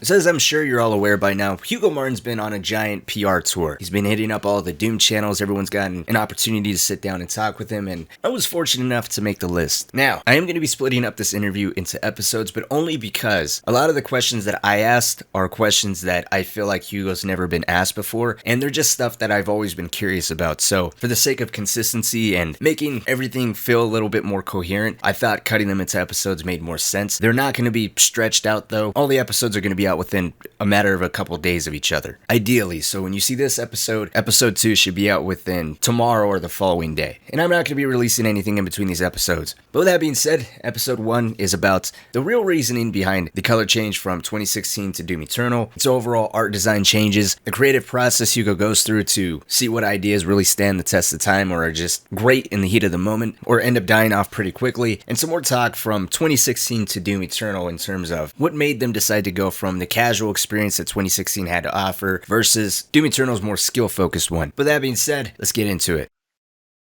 So as I'm sure you're all aware by now, Hugo Martin's been on a giant PR tour. He's been hitting up all the Doom channels, everyone's gotten an opportunity to sit down and talk with him, and I was fortunate enough to make the list. Now, I am going to be splitting up this interview into episodes, but only because a lot of the questions that I asked are questions that I feel like Hugo's never been asked before, and they're just stuff that I've always been curious about. So, for the sake of consistency and making everything feel a little bit more coherent, I thought cutting them into episodes made more sense. They're not going to be stretched out though. All the episodes are going to be out within a matter of a couple days of each other, ideally. So when you see this episode 2 should be out within tomorrow or the following day. And I'm not going to be releasing anything in between these episodes. But with that being said, episode 1 is about the real reasoning behind the color change from 2016 to Doom Eternal, its overall art design changes, the creative process Hugo goes through to see what ideas really stand the test of time or are just great in the heat of the moment or end up dying off pretty quickly, and some more talk from 2016 to Doom Eternal in terms of what made them decide to go from the casual experience that 2016 had to offer versus Doom Eternal's more skill-focused one. But that being said, let's get into it.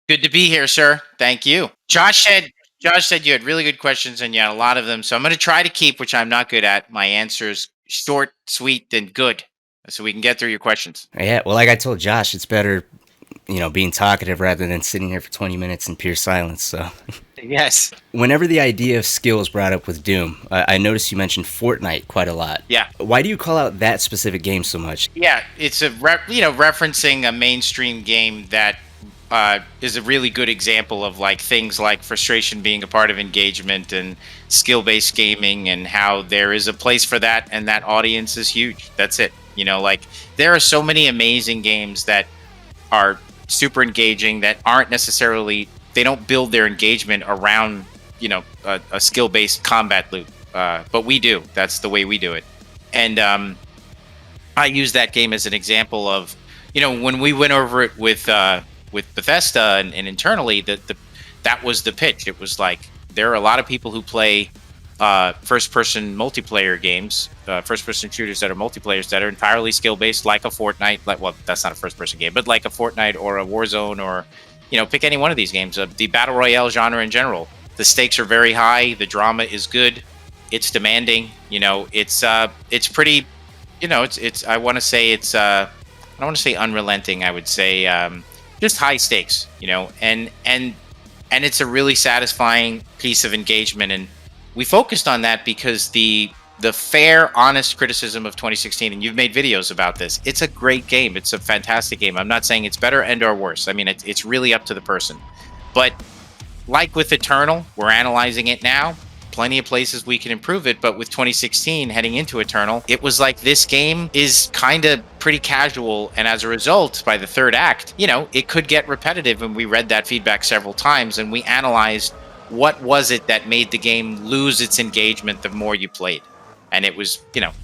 Good to be here, sir. Thank you. Josh said you had really good questions and you had a lot of them, so I'm going to try to keep, which I'm not good at, my answers short, sweet, and good, so we can get through your questions. Yeah, well, like I told Josh, it's better, being talkative rather than sitting here for 20 minutes in pure silence, so... Yes. Whenever the idea of skill is brought up with Doom, I noticed you mentioned Fortnite quite a lot. Yeah. Why do you call out that specific game so much? Yeah, it's referencing a mainstream game that is a really good example of things like frustration being a part of engagement and skill-based gaming, and how there is a place for that, and that audience is huge. That's it. There are so many amazing games that are super engaging that aren't necessarily. They don't build their engagement around, a skill-based combat loop. But we do. That's the way we do it. And I use that game as an example of, when we went over it with Bethesda and internally, that was the pitch. It was like, there are a lot of people who play first-person multiplayer games, first-person shooters that are multiplayers that are entirely skill-based, like a Fortnite. Well, that's not a first-person game, but like a Fortnite or a Warzone or... pick any one of these games. The battle royale genre in general. The stakes are very high. The drama is good. It's demanding. It's pretty. It's. I want to say it's. I don't want to say unrelenting. I would say just high stakes. And it's a really satisfying piece of engagement. And we focused on that because the fair, honest criticism of 2016, and you've made videos about this, it's a great game. It's a fantastic game. I'm not saying it's better and or worse. I mean, it's really up to the person. But like with Eternal, we're analyzing it now. Plenty of places we can improve it. But with 2016 heading into Eternal, it was like this game is kind of pretty casual. And as a result, by the third act, it could get repetitive. And we read that feedback several times and we analyzed what was it that made the game lose its engagement the more you played. And it was,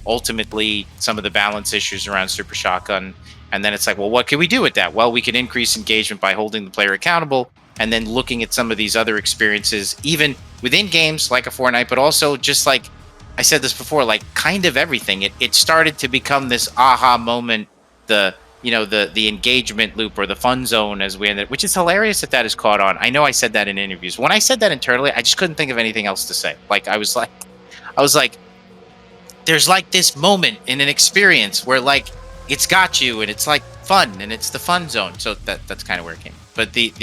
ultimately some of the balance issues around Super Shotgun. And then it's like, well, what can we do with that? Well, we can increase engagement by holding the player accountable and then looking at some of these other experiences, even within games like a Fortnite, but also just like I said this before, like kind of everything. It started to become this aha moment, the engagement loop or the fun zone as we ended, which is hilarious that is caught on. I know I said that in interviews. When I said that internally, I just couldn't think of anything else to say. I was like, there's like this moment in an experience where like it's got you and it's like fun and it's the fun zone. So that's kind of where it came. But it's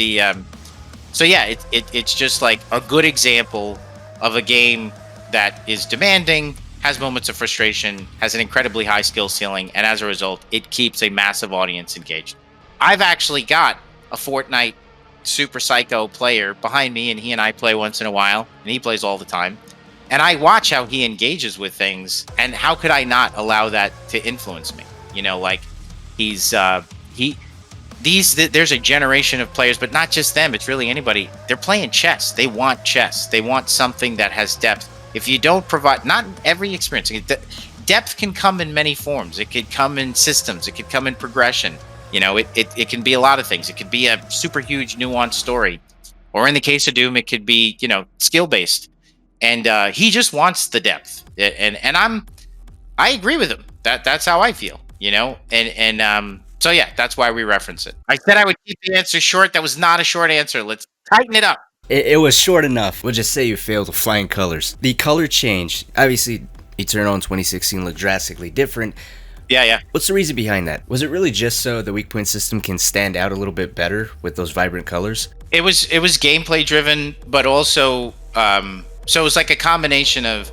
just like a good example of a game that is demanding, has moments of frustration, has an incredibly high skill ceiling, and as a result, it keeps a massive audience engaged. I've actually got a Fortnite super psycho player behind me, and he and I play once in a while, and he plays all the time. And I watch how he engages with things, and how could I not allow that to influence me? There's a generation of players, but not just them. It's really anybody. They're playing chess. They want chess. They want something that has depth. If you don't provide, not every experience, depth can come in many forms. It could come in systems. It could come in progression. It can be a lot of things. It could be a super huge nuanced story, or in the case of Doom, it could be skill based. And he just wants the depth, and I agree with him. That's how I feel, So yeah, that's why we reference it. I said I would keep the answer short. That was not a short answer. Let's tighten it up. It was short enough. We'll just say you failed with flying colors. The color change, obviously, Eternal in 2016 looked drastically different. Yeah. What's the reason behind that? Was it really just so the weak point system can stand out a little bit better with those vibrant colors? It was gameplay driven, but also so it was like a combination of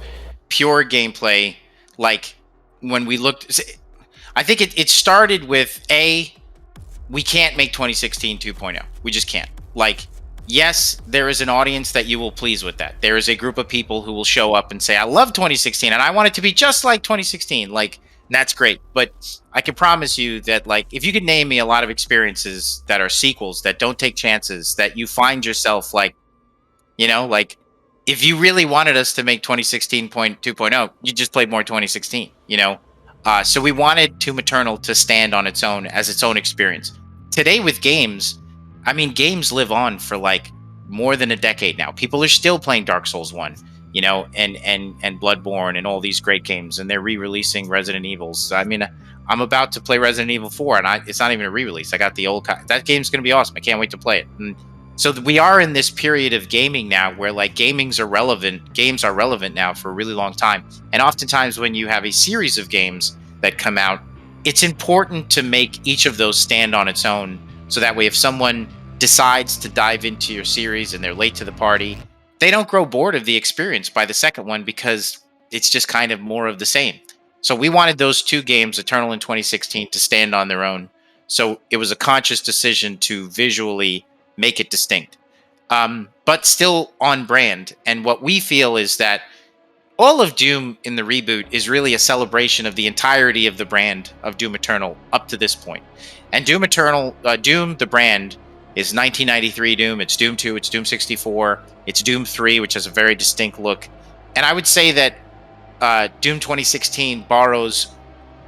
pure gameplay. Like when we looked, I think it started with we can't make 2016 2.0. We just can't. Like, yes, there is an audience that you will please with that. There is a group of people who will show up and say, I love 2016 and I want it to be just like 2016. Like, that's great. But I can promise you that, like, if you could name me a lot of experiences that are sequels that don't take chances, that you find yourself like, like if you really wanted us to make 2016.2.0, you just played more 2016, So we wanted Doom Eternal to stand on its own as its own experience. Today with games, I mean, games live on for like more than a decade now. People are still playing Dark Souls 1, and Bloodborne and all these great games, and they're re-releasing Resident Evils. I mean, I'm about to play Resident Evil 4, and it's not even a re-release. I got the old that game's going to be awesome. I can't wait to play it. And so we are in this period of gaming now where like games are relevant now for a really long time. And oftentimes when you have a series of games that come out, it's important to make each of those stand on its own. So that way, if someone decides to dive into your series and they're late to the party, they don't grow bored of the experience by the second one because it's just kind of more of the same. So we wanted those two games, Eternal and 2016, to stand on their own. So it was a conscious decision to visually make it distinct, but still on brand. And what we feel is that all of Doom in the reboot is really a celebration of the entirety of the brand of Doom Eternal up to this point. And Doom Eternal, Doom, the brand, is 1993 Doom. It's Doom 2, it's Doom 64, it's Doom 3, which has a very distinct look. And I would say that Doom 2016 borrows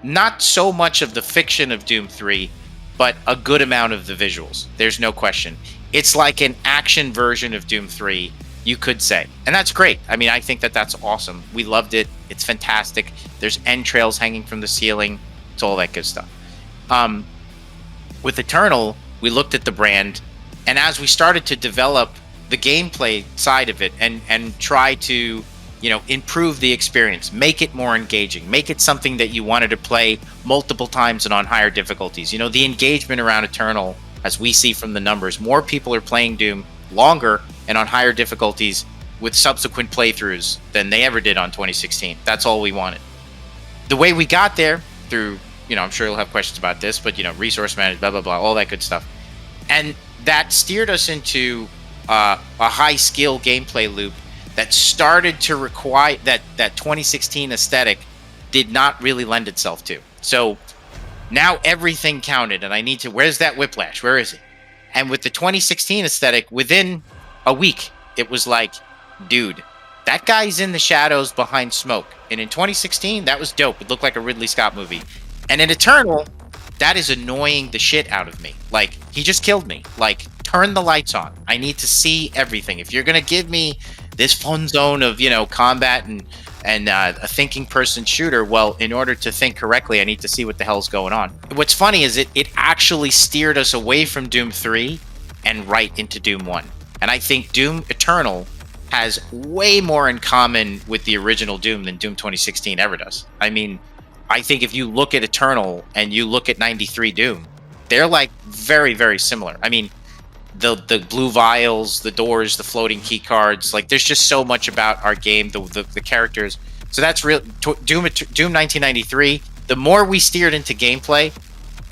not so much of the fiction of Doom 3, but a good amount of the visuals. There's no question. It's like an action version of Doom 3, you could say. And that's great. I mean, I think that that's awesome. We loved it. It's fantastic. There's entrails hanging from the ceiling. It's all that good stuff. With Eternal, we looked at the brand, and as we started to develop the gameplay side of it and try to, improve the experience, make it more engaging, make it something that you wanted to play multiple times and on higher difficulties. The engagement around Eternal, as we see from the numbers, more people are playing Doom longer and on higher difficulties with subsequent playthroughs than they ever did on 2016. That's all we wanted. The way we got there through, I'm sure you'll have questions about this, but resource management, blah, blah, blah, all that good stuff. And that steered us into a high skill gameplay loop that started to require that 2016 aesthetic did not really lend itself to. So now everything counted, and I need to, where's that whiplash? Where is it? And with the 2016 aesthetic, within a week, it was like, dude, that guy's in the shadows behind smoke. And in 2016, that was dope. It looked like a Ridley Scott movie. And in Eternal, that is annoying the shit out of me. Like, he just killed me. Like, turn the lights on. I need to see everything. If you're going to give me this fun zone of, combat and a thinking person shooter, well, in order to think correctly, I need to see what the hell's going on. What's funny is it actually steered us away from Doom 3 and right into Doom 1. And I think Doom Eternal has way more in common with the original Doom than Doom 2016 ever does. I mean, I think if you look at Eternal and you look at 93 Doom, they're like very, very similar. I mean, the blue vials, the doors, the floating key cards, like there's just so much about our game, the characters. So that's real. Doom 1993, the more we steered into gameplay,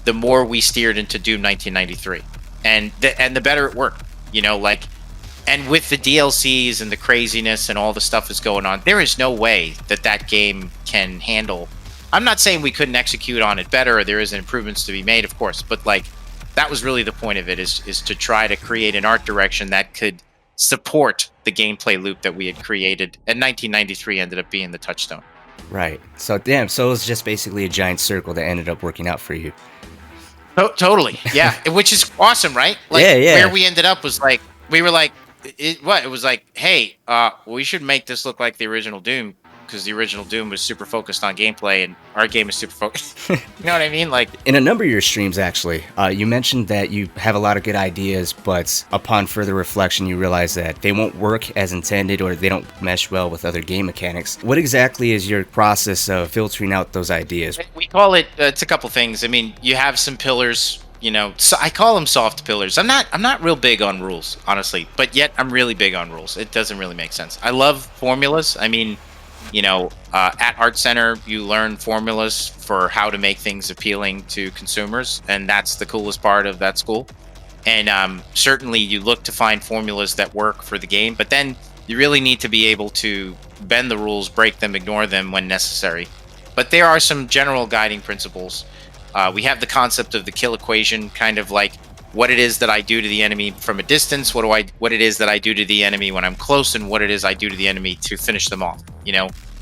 the more we steered into Doom 1993. And the better it worked, and with the DLCs and the craziness and all the stuff that's going on, there is no way that game can handle. I'm not saying we couldn't execute on it better, or there isn't improvements to be made, of course, but like that was really the point of it, is to try to create an art direction that could support the gameplay loop that we had created. And 1993 ended up being the touchstone. Right. So it was just basically a giant circle that ended up working out for you. Totally. Yeah. Which is awesome, right? Like, yeah. Where we ended up was like, we were like, it was like, hey, we should make this look like the original Doom, because the original Doom was super focused on gameplay, and our game is super focused. You know what I mean? Like, In a number of your streams, actually, you mentioned that you have a lot of good ideas, but upon further reflection, you realize that they won't work as intended or they don't mesh well with other game mechanics. What exactly is your process of filtering out those ideas? we call it. It's a couple things. I mean, you have some pillars. So I call them soft pillars. I'm not real big on rules, honestly, but yet I'm really big on rules. It doesn't really make sense. I love formulas. I mean, at Art Center, you learn formulas for how to make things appealing to consumers, and that's the coolest part of that school. And certainly, you look to find formulas that work for the game, but then you really need to be able to bend the rules, break them, ignore them when necessary. But there are some general guiding principles. We have the concept of the kill equation, kind of like what it is that I do to the enemy from a distance, what it is that I do to the enemy when I'm close, and what it is I do to the enemy to finish them off.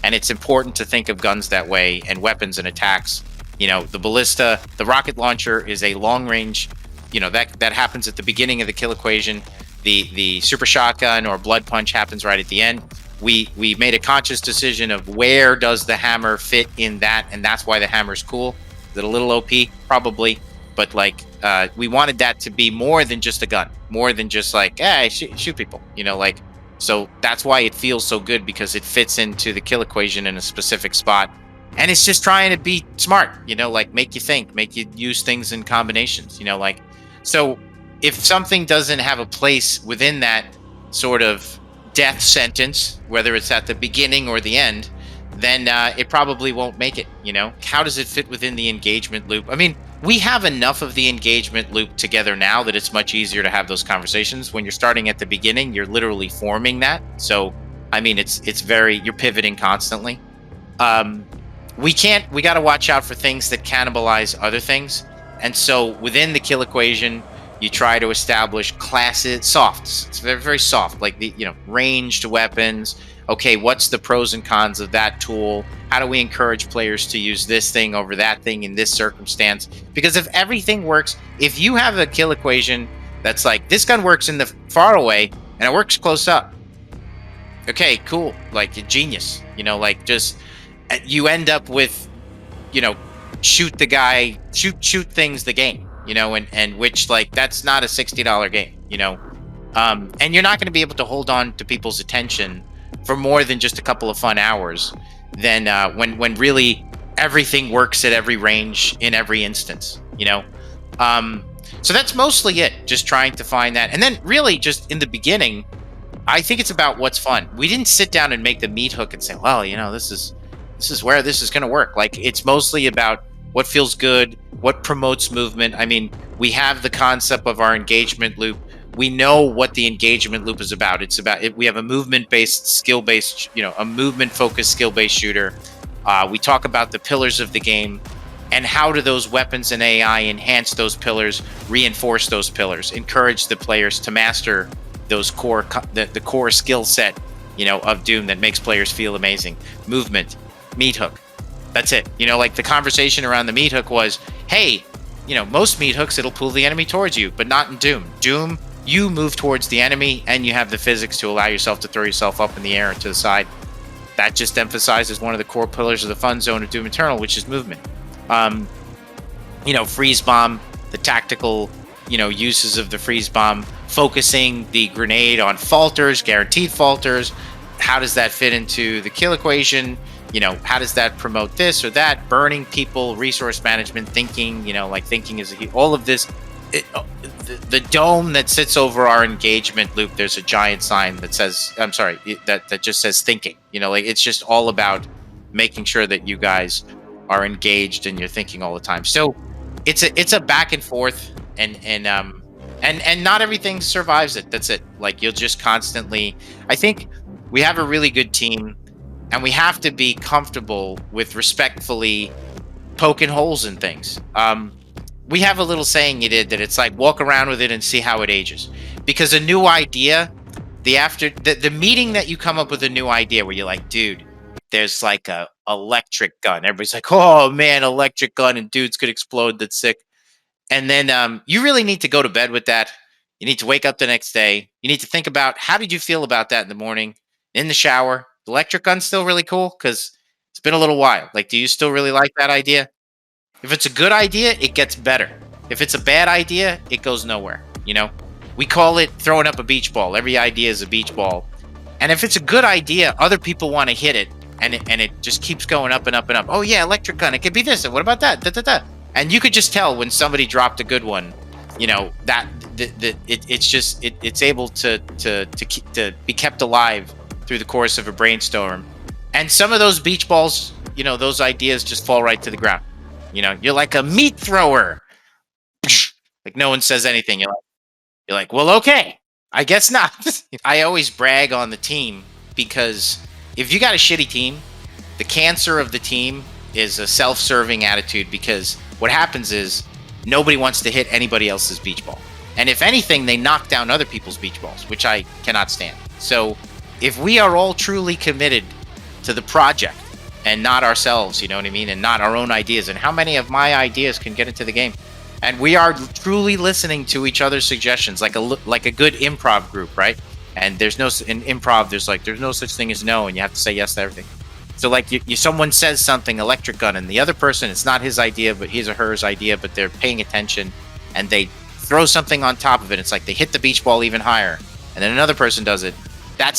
And it's important to think of guns that way, and weapons and attacks. The ballista, the rocket launcher is a long range. That happens at the beginning of the kill equation. The super shotgun or blood punch happens right at the end. We made a conscious decision of where does the hammer fit in that, and that's why the hammer's cool. Is it a little OP? Probably, but we wanted that to be more than just a gun, more than just like, shoot people. So that's why it feels so good, because it fits into the kill equation in a specific spot, and it's just trying to be smart. Make you think, make you use things in combinations. So if something doesn't have a place within that sort of death sentence, whether it's at the beginning or the end, then it probably won't make it. How does it fit within the engagement loop? I mean, we have enough of the engagement loop together now that it's much easier to have those conversations. When you're starting at the beginning, you're literally forming that. So, I mean, you're pivoting constantly. We got to watch out for things that cannibalize other things. And so within the kill equation, you try to establish classes, softs. It's very, very soft, like the ranged weapons. Okay, what's the pros and cons of that tool? How do we encourage players to use this thing over that thing in this circumstance? Because if everything works, if you have a kill equation that's like, this gun works in the far away and it works close up. Okay, cool. Like a genius. Just you end up with, shoot the guy, shoot things the game, and which that's not a $60 game, and you're not going to be able to hold on to people's attention for more than just a couple of fun hours than when really everything works at every range in every instance. So that's mostly it, just trying to find that. And then really just in the beginning, I think it's about what's fun. We didn't sit down and make the meat hook and say, well, this is where this is going to work. It's mostly about what feels good, what promotes movement. I mean, we have the concept of our engagement loop. We know what the engagement loop is about. It's about we have a movement-based, skill-based, a movement-focused, skill-based shooter. We talk about the pillars of the game, and how do those weapons and AI enhance those pillars, reinforce those pillars, encourage the players to master those the core skill set, of Doom that makes players feel amazing. Movement, meat hook. That's it. The conversation around the meat hook was, hey, most meat hooks, it'll pull the enemy towards you, but not in Doom. Doom, you move towards the enemy, and you have the physics to allow yourself to throw yourself up in the air and to the side. That just emphasizes one of the core pillars of the fun zone of Doom Eternal, which is movement. Freeze bomb, the tactical, uses of the freeze bomb, focusing the grenade on falters, guaranteed falters. How does that fit into the kill equation? How does that promote this or that? Burning people, resource management, thinking, thinking is all of this. The dome that sits over our engagement loop, there's a giant sign that says, that just says thinking. It's just all about making sure that you guys are engaged and you're thinking all the time. So it's a back and forth, and not everything survives it. That's it. You'll just constantly. I think we have a really good team, and we have to be comfortable with respectfully poking holes in things. We have a little saying that it's like walk around with it and see how it ages, because a new idea, the meeting that you come up with a new idea where you're like, dude, there's like a electric gun. Everybody's like, oh man, electric gun and dudes could explode. That's sick. And then you really need to go to bed with that. You need to wake up the next day. You need to think about, how did you feel about that in the morning, in the shower, electric gun's still really cool because it's been a little while. Like, do you still really like that idea? If it's a good idea, it gets better. If it's a bad idea, it goes nowhere. You know, we call it throwing up a beach ball. Every idea is a beach ball. And if it's a good idea, other people want to hit it, and it just keeps going up and up and up. Oh yeah, electric gun. It could be this. And what about that? Da, da, da. And you could just tell when somebody dropped a good one. You know that it's able to be kept alive through the course of a brainstorm. And some of those beach balls, you know, those ideas just fall right to the ground. You know, you're like a meat thrower. Like no one says anything. You're like, well, okay, I guess not. I always brag on the team because if you got a shitty team, the cancer of the team is a self-serving attitude, because what happens is nobody wants to hit anybody else's beach ball. And if anything, they knock down other people's beach balls, which I cannot stand. So if we are all truly committed to the project and not ourselves, you know what I mean, and not our own ideas, and how many of my ideas can get into the game, and we are truly listening to each other's suggestions, like a good improv group, right? And there's no, in improv, there's no such thing as no, and you have to say yes to everything. So like someone says something, electric gun, and the other person, it's not his idea, but his or hers idea, but they're paying attention, and they throw something on top of it. It's like they hit the beach ball even higher, and then another person does it. That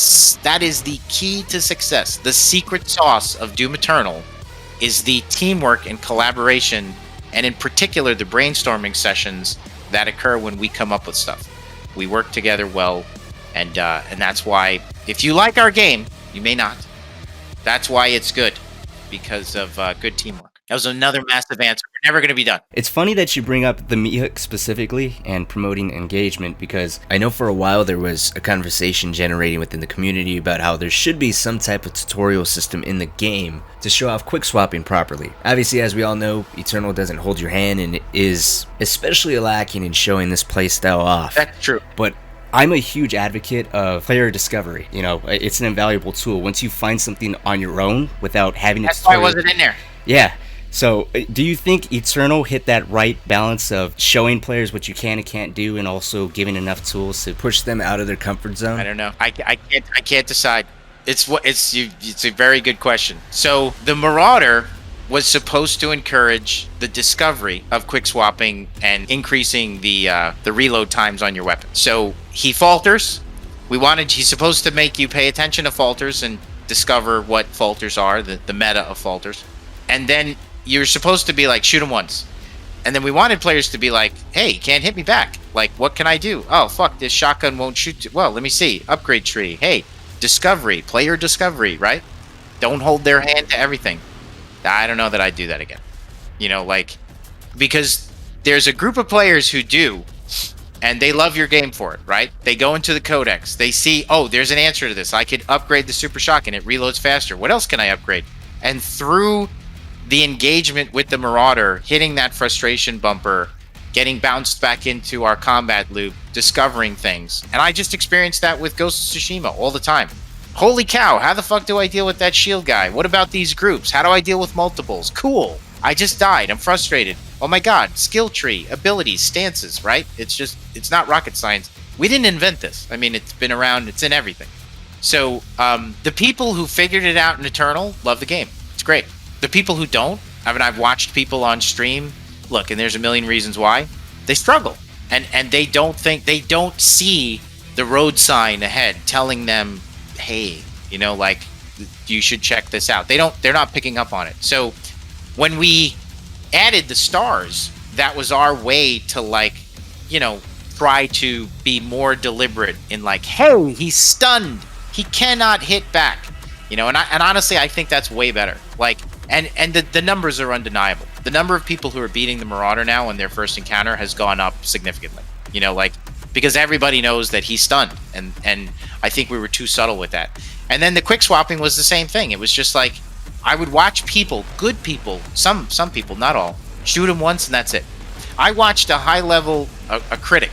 is the key to success. The secret sauce of Doom Eternal is the teamwork and collaboration, and in particular the brainstorming sessions that occur when we come up with stuff. We work together well, and that's why, if you like our game, you may not. That's why it's good, because of good teamwork. That was another massive answer. We're never going to be done. It's funny that you bring up the meat hook specifically and promoting engagement, because I know for a while there was a conversation generating within the community about how there should be some type of tutorial system in the game to show off quick swapping properly. Obviously, as we all know, Eternal doesn't hold your hand and is especially lacking in showing this playstyle off. That's true. But I'm a huge advocate of player discovery. You know, it's an invaluable tool. Once you find something on your own without having That's why I wasn't in there. Yeah. So, do you think Eternal hit that right balance of showing players what you can and can't do, and also giving enough tools to push them out of their comfort zone? I don't know. I can't decide. It's a very good question. So the Marauder was supposed to encourage the discovery of quick swapping and increasing the reload times on your weapon. So he falters. He's supposed to make you pay attention to falters and discover what falters are, the meta of falters, and then you're supposed to be like, shoot him once. And then we wanted players to be like, hey, you can't hit me back. Like, what can I do? Oh, fuck, this shotgun won't shoot. Well, let me see. Upgrade tree. Hey, discovery. Player discovery, right? Don't hold their hand to everything. I don't know that I'd do that again. You know, like, because there's a group of players who do, and they love your game for it, right? They go into the codex. They see, oh, there's an answer to this. I could upgrade the super shotgun. It reloads faster. What else can I upgrade? And through the engagement with the Marauder, hitting that frustration bumper, getting bounced back into our combat loop, discovering things. And I just experienced that with Ghost of Tsushima all the time. Holy cow, how the fuck do I deal with that shield guy? What about these groups? How do I deal with multiples? Cool. I just died. I'm frustrated. Oh my god, skill tree, abilities, stances, right? It's not rocket science. We didn't invent this. I mean, it's been around, it's in everything. So, the people who figured it out in Eternal love the game. It's great. The people who don't, I mean, I've watched people on stream, look, and there's a million reasons why, they struggle. And they don't see the road sign ahead telling them, hey, you know, like, you should check this out. They're not picking up on it. So when we added the stars, that was our way to, like, you know, try to be more deliberate in like, hey, he's stunned. He cannot hit back. You know, and honestly, I think that's way better. Like, and the numbers are undeniable. The number of people who are beating the Marauder now in their first encounter has gone up significantly. You know, like, because everybody knows that he's stunned, and I think we were too subtle with that. And then the quick swapping was the same thing. It was just like, I would watch people, good people, some people, not all, shoot him once and that's it. I watched a high level, a critic,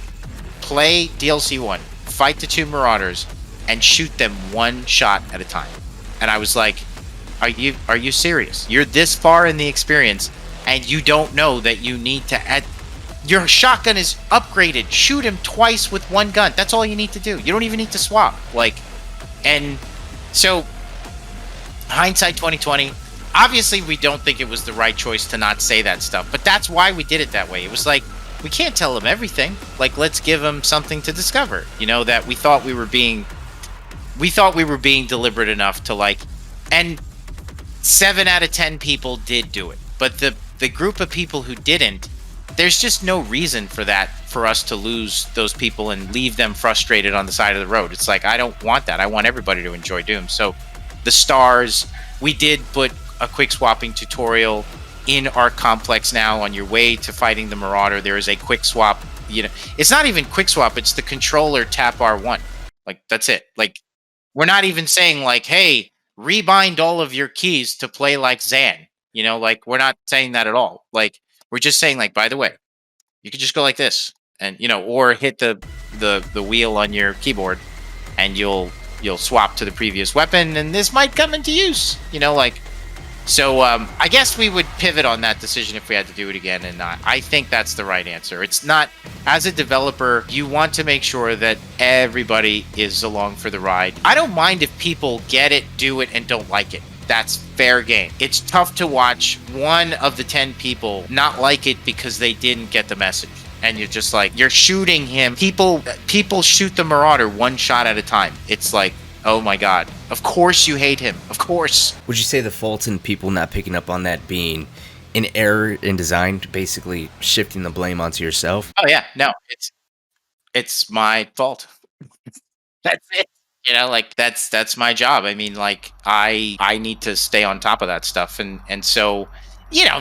play DLC 1, fight the two Marauders, and shoot them one shot at a time. And I was like, are you serious? You're this far in the experience, and you don't know that you need to add. Your shotgun is upgraded. Shoot him twice with one gun. That's all you need to do. You don't even need to swap. Like, and so hindsight 2020. Obviously, we don't think it was the right choice to not say that stuff, but that's why we did it that way. It was like, we can't tell them everything. Like, let's give them something to discover. That we thought we were being deliberate enough to like, and 7 out of 10 people did do it. But the group of people who didn't, there's just no reason for us to lose those people and leave them frustrated on the side of the road. It's like, I don't want that. I want everybody to enjoy Doom. So the stars, we did put a quick swapping tutorial in our complex now. On your way to fighting the Marauder, there is a quick swap. It's not even quick swap, it's the controller tap R1. Like, that's it. Like, we're not even saying like, hey, rebind all of your keys to play like Zan. Like, we're not saying that at all. Like, we're just saying like, by the way, you could just go like this, and or hit the wheel on your keyboard, and you'll swap to the previous weapon, and this might come into use. So I guess we would pivot on that decision if we had to do it again, and I think that's the right answer. It's not, as a developer, you want to make sure that everybody is along for the ride. I don't mind if people get it, do it, and don't like it. That's fair game. It's tough to watch one of the 10 people not like it because they didn't get the message. And you're just like, you're shooting him. People shoot the Marauder one shot at a time. It's like, oh my God. Of course you hate him. Of course. Would you say the fault in people not picking up on that being an error in design, basically shifting the blame onto yourself? Oh yeah, no, it's my fault. That's it. Like, that's my job. I mean, like, I need to stay on top of that stuff, and so,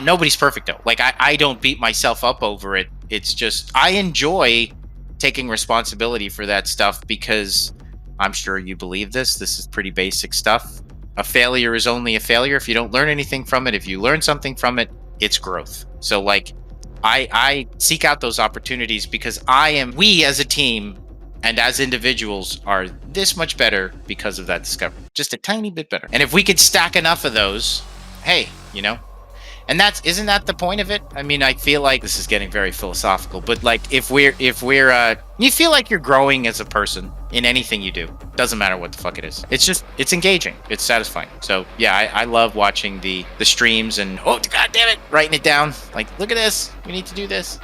nobody's perfect though. Like, I don't beat myself up over it. It's just, I enjoy taking responsibility for that stuff, because I'm sure you believe this is pretty basic stuff. A failure is only a failure if you don't learn anything from it. If you learn something from it, it's growth. So like, I seek out those opportunities because we as a team and as individuals are this much better because of that discovery. Just a tiny bit better. And if we could stack enough of those, hey, and isn't that the point of it? I mean, I feel like this is getting very philosophical, but like, if we're you feel like you're growing as a person in anything you do. Doesn't matter what the fuck it is. It's engaging. It's satisfying. So yeah, I love watching the streams and, oh God damn it, writing it down. Like, look at this. We need to do this.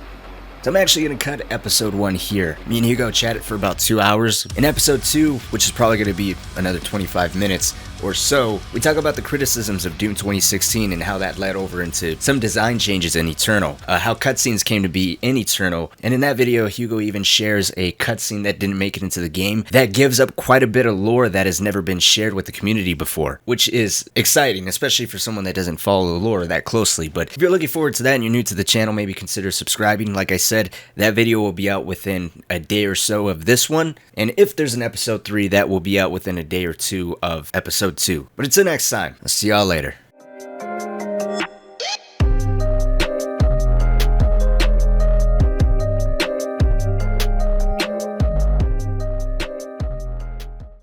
So I'm actually going to cut episode 1 here. Me and Hugo chatted for about 2 hours. In episode 2, which is probably going to be another 25 minutes or so, we talk about the criticisms of Doom 2016 and how that led over into some design changes in Eternal, how cutscenes came to be in Eternal, and in that video, Hugo even shares a cutscene that didn't make it into the game that gives up quite a bit of lore that has never been shared with the community before, which is exciting, especially for someone that doesn't follow the lore that closely. But if you're looking forward to that and you're new to the channel, maybe consider subscribing. Like I said, that video will be out within a day or so of this one, and if there's an episode 3, that will be out within a day or two of episode 2. But until next time, I'll see y'all later.